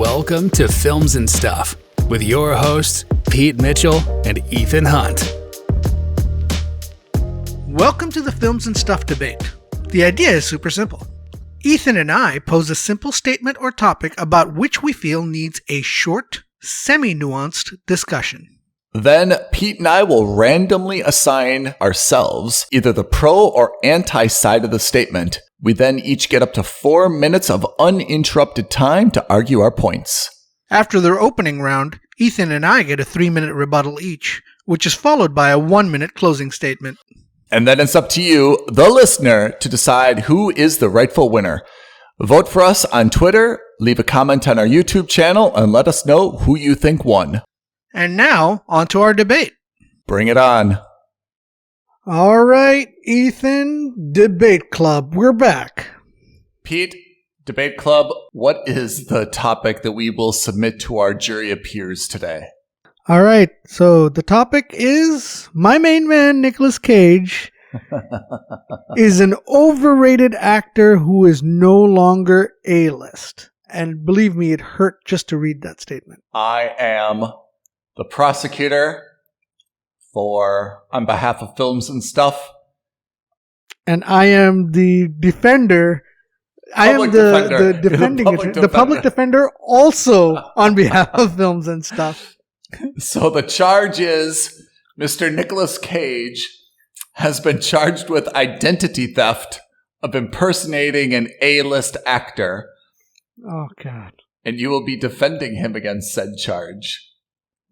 Welcome to Films and Stuff with your hosts, Pete Mitchell and Ethan Hunt. Welcome to the Films and Stuff debate. The idea is super simple. Ethan and I pose a simple statement or topic about which we feel needs a short, semi-nuanced discussion. Then Pete and I will randomly assign ourselves either the pro or anti side of the statement. We then each get up to 4 minutes of uninterrupted time to argue our points. After their opening round, Ethan and I get a 3-minute rebuttal each, which is followed by a 1-minute closing statement. And then it's up to you, the listener, to decide who is the rightful winner. Vote for us on Twitter, leave a comment on our YouTube channel, and let us know who you think won. And now, on to our debate. Bring it on. All right, Ethan, Debate Club, we're back. Pete, Debate Club, what is the topic that we will submit to our jury of peers today? All right, so the topic is my main man, Nicolas Cage, is an overrated actor who is no longer A-list. And believe me, it hurt just to read that statement. I am the prosecutor on behalf of Films and Stuff. And I am the defender. I am the defending attorney, the public defender also on behalf of Films and Stuff. So the charge is Mr. Nicolas Cage has been charged with identity theft of impersonating an A-list actor. Oh, God. And you will be defending him against said charge.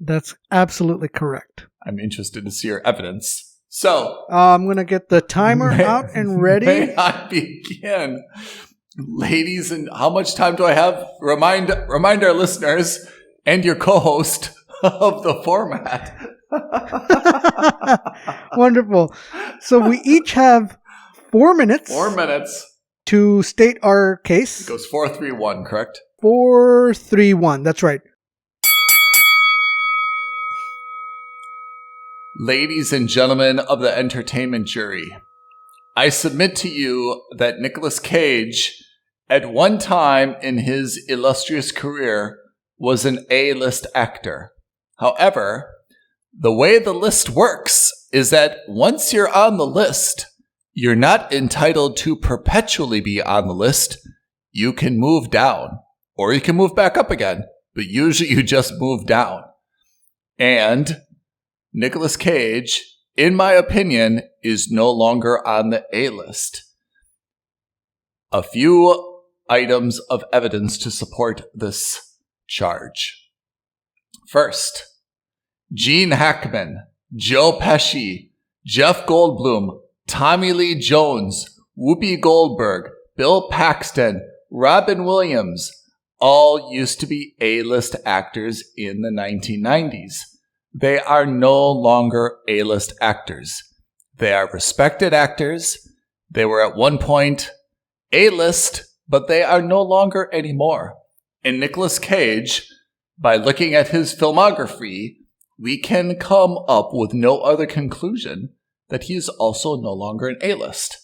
That's absolutely correct. I'm interested to see your evidence. So, I'm going to get the timer out and ready. May I begin? Ladies, and how much time do I have? Remind our listeners and your co-host of the format. Wonderful. So we each have 4 minutes. 4 minutes. To state our case. It goes 4-3-1, correct? 4-3-1, that's right. Ladies and gentlemen of the entertainment jury, I submit to you that Nicolas Cage, at one time in his illustrious career, was an A-list actor. However, the way the list works is that once you're on the list, you're not entitled to perpetually be on the list. You can move down, or you can move back up again, but usually you just move down. And Nicolas Cage, in my opinion, is no longer on the A-list. A few items of evidence to support this charge. First, Gene Hackman, Joe Pesci, Jeff Goldblum, Tommy Lee Jones, Whoopi Goldberg, Bill Paxton, Robin Williams, all used to be A-list actors in the 1990s. They are no longer A-list actors. They are respected actors. They were at one point A-list, but they are no longer anymore. And Nicolas Cage, by looking at his filmography, we can come up with no other conclusion that he is also no longer an A-list.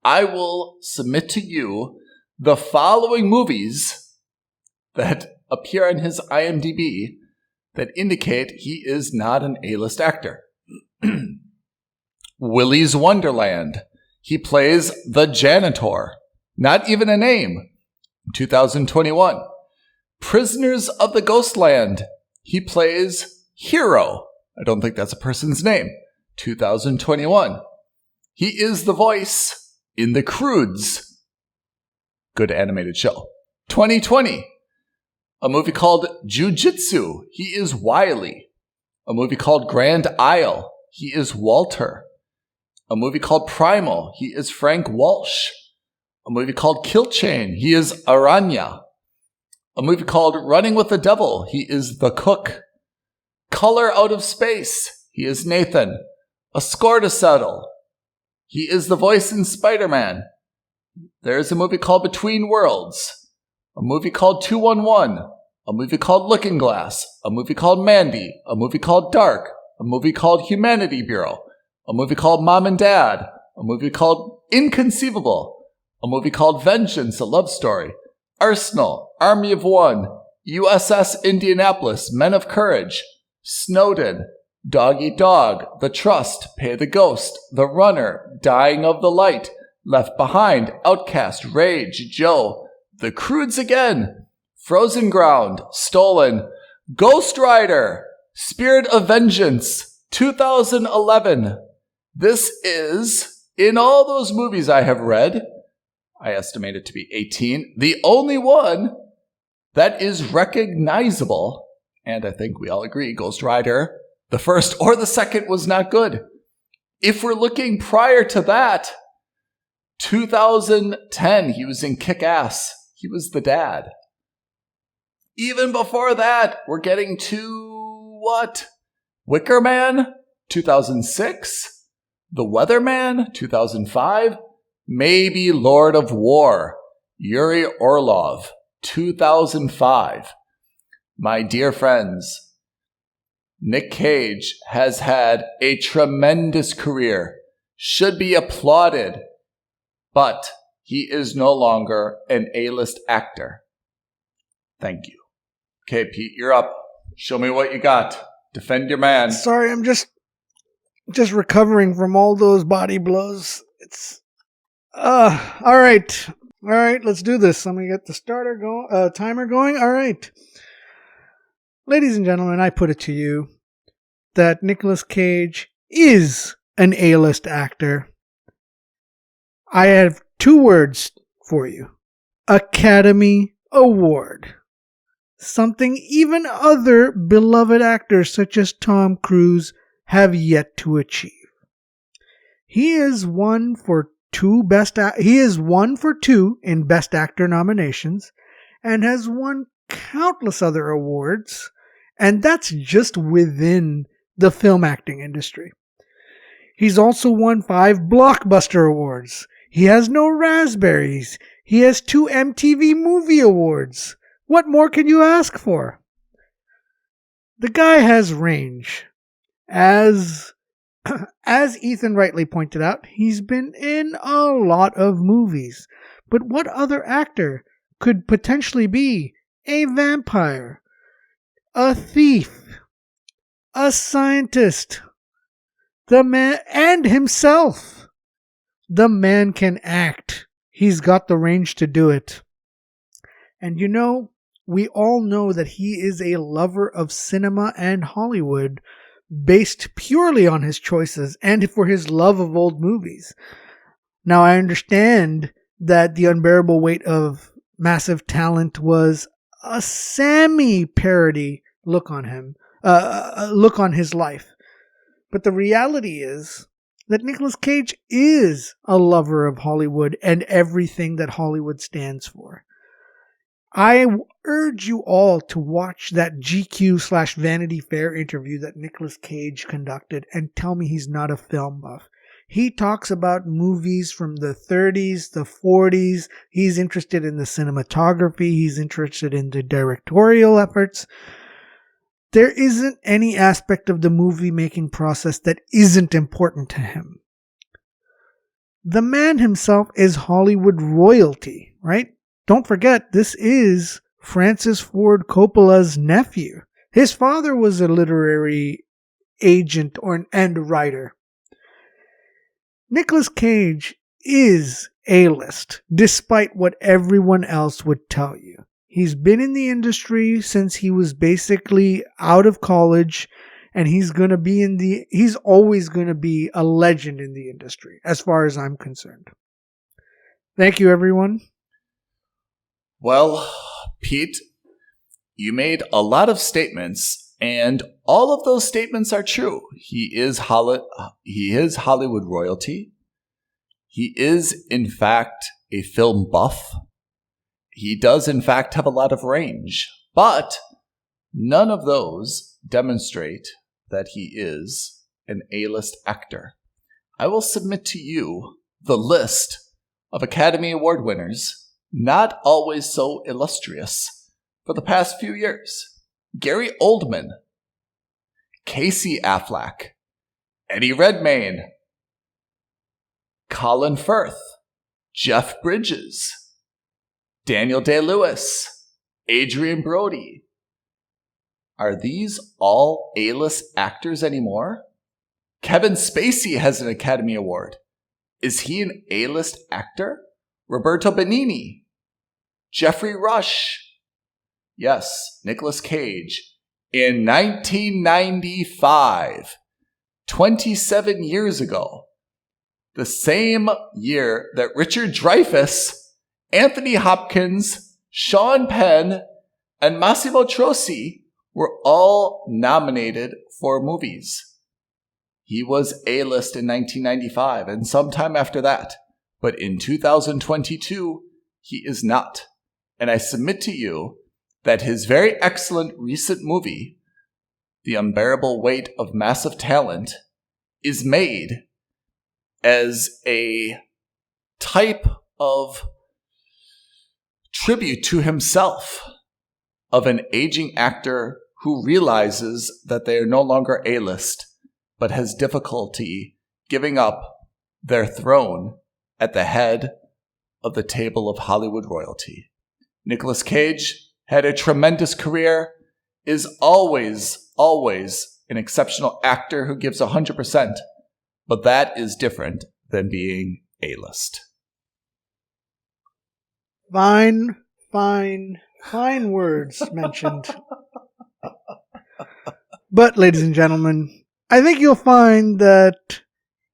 I will submit to you the following movies that appear on his IMDb that indicate he is not an A-list actor. Willy's Wonderland. He plays the janitor. Not even a name. 2021. Prisoners of the Ghostland. He plays Hero. I don't think that's a person's name. 2021. He is the voice in The Croods. Good animated show. 2020. A movie called Jiu-Jitsu. He is Wiley. A movie called Grand Isle. He is Walter. A movie called Primal. He is Frank Walsh. A movie called Kill Chain. He is Aranya. A movie called Running with the Devil. He is the Cook. Color Out of Space. He is Nathan. A Score to Settle. He is the voice in Spider-Man. There is a movie called Between Worlds. A movie called 211, a movie called Looking Glass, a movie called Mandy, a movie called Dark, a movie called Humanity Bureau, a movie called Mom and Dad, a movie called Inconceivable, a movie called Vengeance, a Love Story, Arsenal, Army of One, USS Indianapolis, Men of Courage, Snowden, Dog Eat Dog, The Trust, Pay the Ghost, The Runner, Dying of the Light, Left Behind, Outcast, Rage, Joe, The Croods Again, Frozen Ground, Stolen, Ghost Rider, Spirit of Vengeance, 2011. This is, in all those movies I have read, I estimate it to be 18, the only one that is recognizable. And I think we all agree, Ghost Rider, the first or the second, was not good. If we're looking prior to that, 2010, he was in Kick-Ass. He was the dad. Even before that, we're getting to what? Wicker Man, 2006. The Weatherman, 2005. Maybe Lord of War, Yuri Orlov, 2005. My dear friends, Nick Cage has had a tremendous career, should be applauded, but he is no longer an A-list actor. Thank you. Okay, Pete, you're up. Show me what you got. Defend your man. Sorry, I'm just recovering from all those body blows. It's all right. All right, let's do this. Let me get the timer going. All right. Ladies and gentlemen, I put it to you that Nicolas Cage is an A-list actor. I have 2 words for you. Academy Award. Something even other beloved actors such as Tom Cruise have yet to achieve. He is one for 2 in Best Actor nominations and has won countless other awards, and that's just within the film acting industry. He's also won 5 Blockbuster Awards. He has no Raspberries. He has 2 MTV Movie Awards. What more can you ask for? The guy has range. As Ethan rightly pointed out, he's been in a lot of movies. But what other actor could potentially be a vampire, a thief, a scientist, the man, and himself? The man can act. He's got the range to do it. And you know, we all know that he is a lover of cinema and Hollywood, based purely on his choices and for his love of old movies. Now, I understand that The Unbearable Weight of Massive Talent was a semi-parody look on his life. But the reality is that Nicolas Cage is a lover of Hollywood and everything that Hollywood stands for. I urge you all to watch that GQ/Vanity Fair interview that Nicolas Cage conducted and tell me he's not a film buff. He talks about movies from the 30s, the 40s. He's interested in the cinematography. He's interested in the directorial efforts. There isn't any aspect of the movie making process that isn't important to him. The man himself is Hollywood royalty, right? Don't forget, this is Francis Ford Coppola's nephew. His father was a literary agent and writer. Nicolas Cage is A-list, despite what everyone else would tell you. He's been in the industry since he was basically out of college, and he's always going to be a legend in the industry, as far as I'm concerned. Thank you, everyone. Well, Pete, you made a lot of statements, and all of those statements are true. He is Hollywood royalty. He is, in fact, a film buff. He does, in fact, have a lot of range. But none of those demonstrate that he is an A-list actor. I will submit to you the list of Academy Award winners, not always so illustrious, for the past few years. Gary Oldman, Casey Affleck, Eddie Redmayne, Colin Firth, Jeff Bridges, Daniel Day-Lewis, Adrian Brody. Are these all A-list actors anymore? Kevin Spacey has an Academy Award. Is he an A-list actor? Roberto Benigni. Jeffrey Rush. Yes, Nicolas Cage. In 1995, 27 years ago, the same year that Richard Dreyfuss, Anthony Hopkins, Sean Penn, and Massimo Troisi were all nominated for movies. He was A-list in 1995 and sometime after that. But in 2022, he is not. And I submit to you that his very excellent recent movie, The Unbearable Weight of Massive Talent, is made as a type of tribute to himself of an aging actor who realizes that they are no longer A-list, but has difficulty giving up their throne at the head of the table of Hollywood royalty. Nicolas Cage had a tremendous career, is always an exceptional actor who gives 100%, but that is different than being A-list. Fine words mentioned. But, ladies and gentlemen, I think you'll find that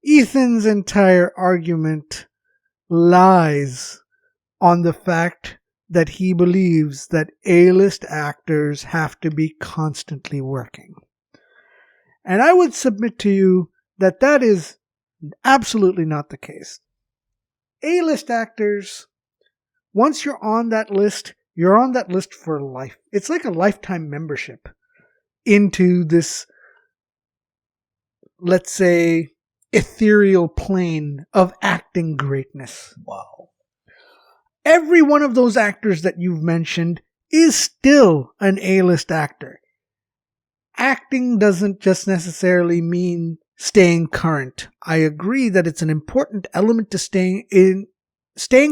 Ethan's entire argument lies on the fact that he believes that A-list actors have to be constantly working. And I would submit to you that that is absolutely not the case. A-list actors, once you're on that list for life. It's like a lifetime membership into this, let's say, ethereal plane of acting greatness. Wow. Every one of those actors that you've mentioned is still an A-list actor. Acting doesn't just necessarily mean staying current. I agree that it's an important element to staying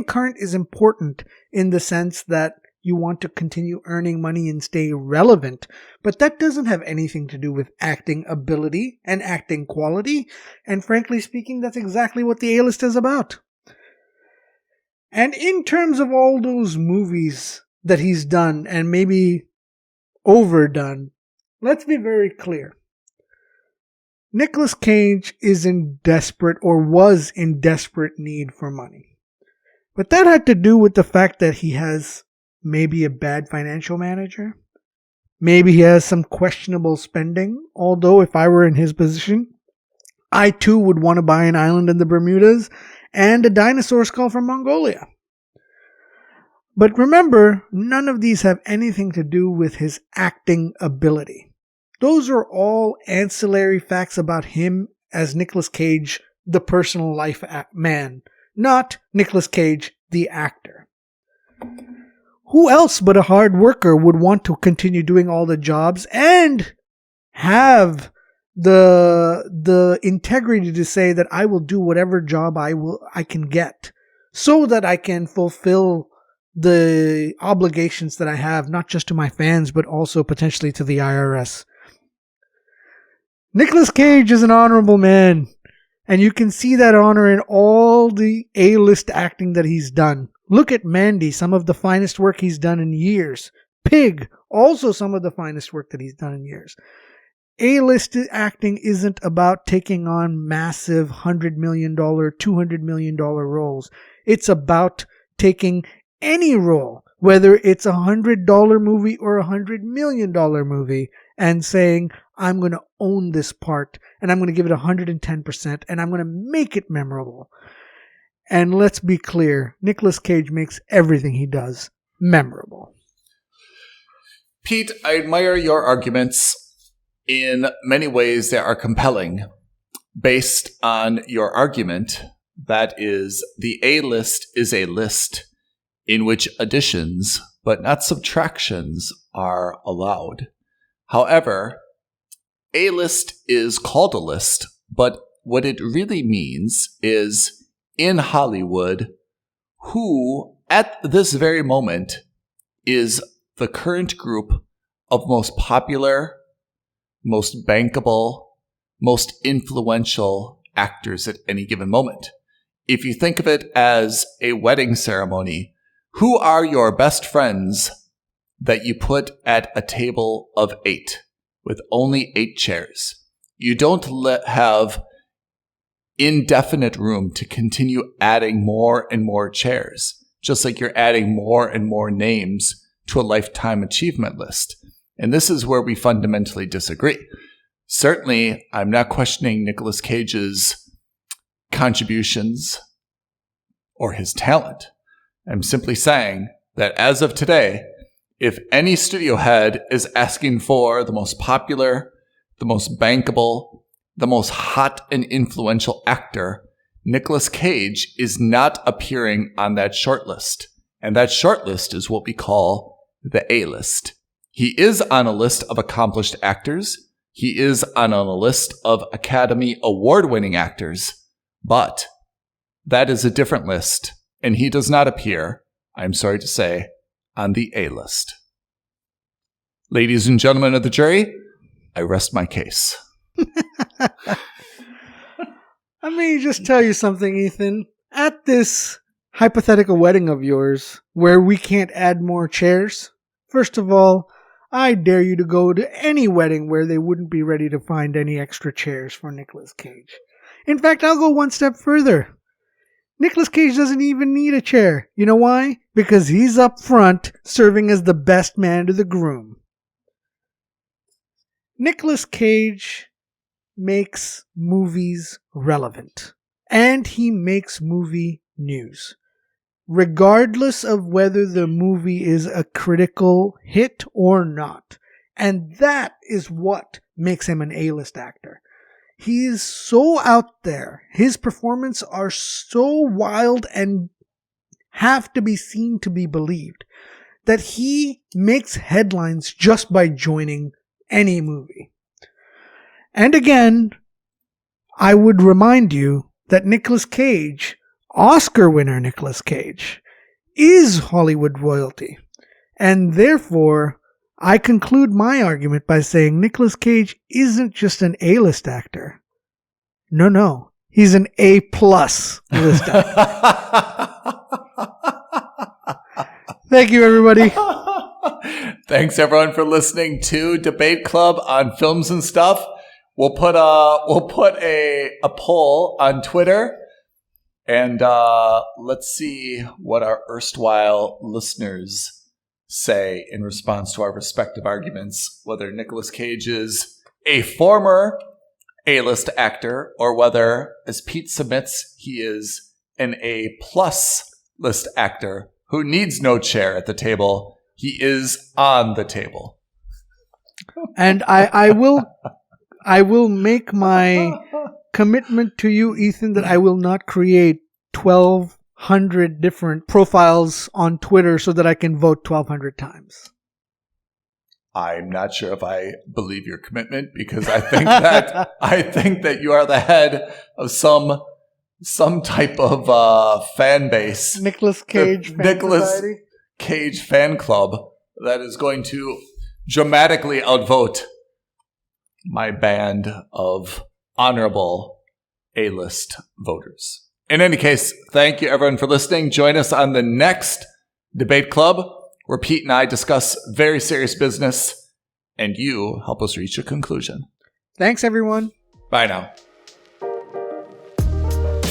current is important in the sense that you want to continue earning money and stay relevant, but that doesn't have anything to do with acting ability and acting quality, and frankly speaking, that's exactly what the A-list is about. And in terms of all those movies that he's done and maybe overdone, let's be very clear. Nicolas Cage is in desperate or was in desperate need for money. But that had to do with the fact that he has maybe a bad financial manager. Maybe he has some questionable spending. Although if I were in his position, I too would want to buy an island in the Bermudas and a dinosaur skull from Mongolia. But remember, none of these have anything to do with his acting ability. Those are all ancillary facts about him as Nicolas Cage, the personal life man, not Nicolas Cage, the actor. Who else but a hard worker would want to continue doing all the jobs and have the integrity to say that I will do whatever job I can get so that I can fulfill the obligations that I have, not just to my fans, but also potentially to the IRS. Nicolas Cage is an honorable man, and you can see that honor in all the A-list acting that he's done. Look at Mandy, some of the finest work he's done in years. Pig, also some of the finest work that he's done in years. A-list acting isn't about taking on massive $100 million, $200 million roles. It's about taking any role, whether it's a $100 movie or a $100 million movie, and saying, I'm going to own this part, and I'm going to give it 110%, and I'm going to make it memorable. And let's be clear, Nicolas Cage makes everything he does memorable. Pete, I admire your arguments. In many ways, they are compelling. Based on your argument, that is, the A-list is a list in which additions, but not subtractions, are allowed. However, A-list is called a list, but what it really means is, in Hollywood, who, at this very moment, is the current group of most popular, most bankable, most influential actors at any given moment. If you think of it as a wedding ceremony, who are your best friends that you put at a table of 8 with only 8 chairs? You don't have indefinite room to continue adding more and more chairs, just like you're adding more and more names to a lifetime achievement list. And this is where we fundamentally disagree. Certainly, I'm not questioning Nicolas Cage's contributions or his talent. I'm simply saying that as of today, if any studio head is asking for the most popular, the most bankable, the most hot and influential actor, Nicolas Cage is not appearing on that shortlist. And that shortlist is what we call the A-list. He is on a list of accomplished actors. He is on a list of Academy Award-winning actors. But that is a different list, and he does not appear, I'm sorry to say, on the A-list. Ladies and gentlemen of the jury, I rest my case. Let me just tell you something, Ethan. At this hypothetical wedding of yours, where we can't add more chairs, first of all, I dare you to go to any wedding where they wouldn't be ready to find any extra chairs for Nicolas Cage. In fact, I'll go one step further. Nicolas Cage doesn't even need a chair. You know why? Because he's up front serving as the best man to the groom. Nicolas Cage makes movies relevant. And he makes movie news. Regardless of whether the movie is a critical hit or not. And that is what makes him an A-list actor. He is so out there. His performances are so wild and have to be seen to be believed that he makes headlines just by joining any movie. And again, I would remind you that Nicolas Cage, Oscar winner Nicolas Cage, is Hollywood royalty. And therefore, I conclude my argument by saying Nicolas Cage isn't just an A-list actor. No. He's an A-plus list actor. Thank you, everybody. Thanks, everyone, for listening to Debate Club on Films and Stuff. We'll put a poll on Twitter, and let's see what our erstwhile listeners say in response to our respective arguments, whether Nicolas Cage is a former A-list actor or whether, as Pete submits, he is an A-plus list actor who needs no chair at the table. He is on the table. And I will make my commitment to you, Ethan, that I will not create 1,200 different profiles on Twitter so that I can vote 1,200 times. I'm not sure if I believe your commitment, because I think that you are the head of some type of fan base. Nicolas Cage Cage fan club that is going to dramatically outvote my band of honorable A-list voters. In any case, thank you everyone for listening. Join us on the next Debate Club, where Pete and I discuss very serious business, and you help us reach a conclusion. Thanks, everyone. Bye now.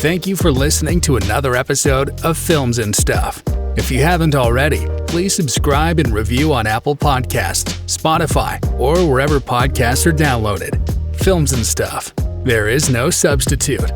Thank you for listening to another episode of Films and Stuff. If you haven't already, please subscribe and review on Apple Podcasts, Spotify, or wherever podcasts are downloaded. Films and Stuff. There is no substitute.